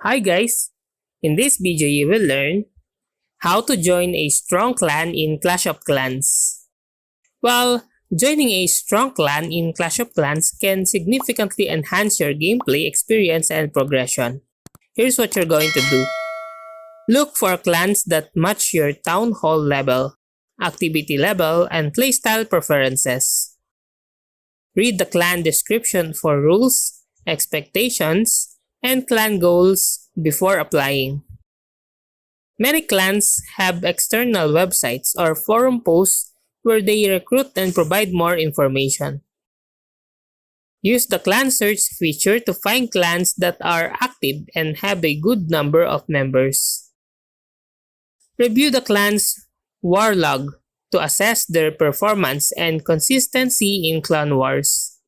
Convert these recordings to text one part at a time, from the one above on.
Hi guys! In this video you will learn how to join a strong clan in Clash of Clans. Well, joining a strong clan in Clash of Clans can significantly enhance your gameplay experience and progression. Here's what you're going to do. Look for clans that match your town hall level, activity level, and playstyle preferences. Read the clan description for rules, expectations, and clan goals before applying. Many clans have external websites or forum posts where they recruit and provide more information. Use the clan search feature to find clans that are active and have a good number of members. Review the clan's war log to assess their performance and consistency in clan wars.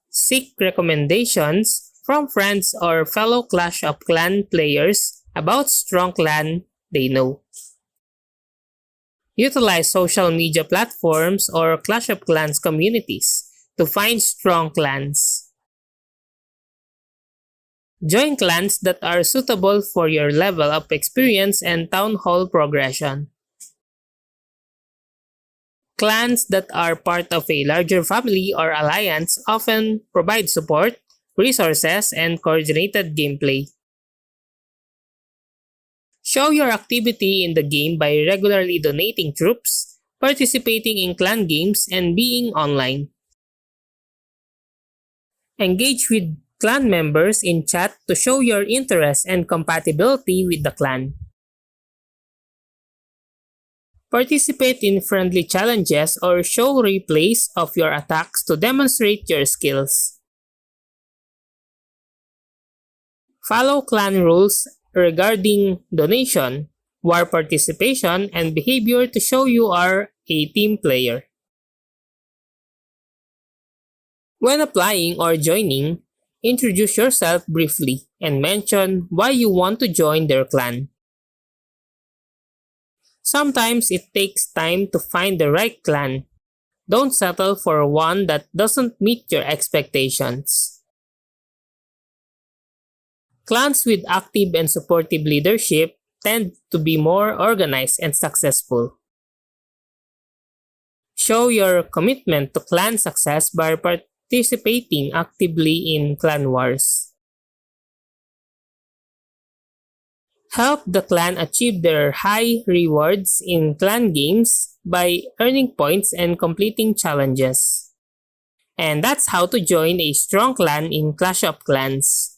Seek recommendations from friends or fellow Clash of Clans players about strong clan they know. Utilize social media platforms or Clash of Clans communities to find strong clans. Join clans that are suitable for your level of experience and town hall progression. Clans that are part of a larger family or alliance often provide support, resources, and coordinated gameplay. Show your activity in the game by regularly donating troops, participating in clan games, and being online. Engage with clan members in chat to show your interest and compatibility with the clan. Participate in friendly challenges or show replays of your attacks to demonstrate your skills. Follow clan rules regarding donation, war participation, and behavior to show you are a team player. When applying or joining, introduce yourself briefly and mention why you want to join their clan. Sometimes it takes time to find the right clan. Don't settle for one that doesn't meet your expectations. Clans with active and supportive leadership tend to be more organized and successful. Show your commitment to clan success by participating actively in clan wars. Help the clan achieve their high rewards in clan games by earning points and completing challenges. And that's how to join a strong clan in Clash of Clans.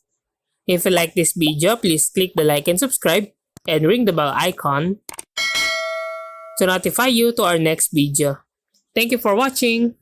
If you like this video, please click the like and subscribe and ring the bell icon to notify you to our next video. Thank you for watching!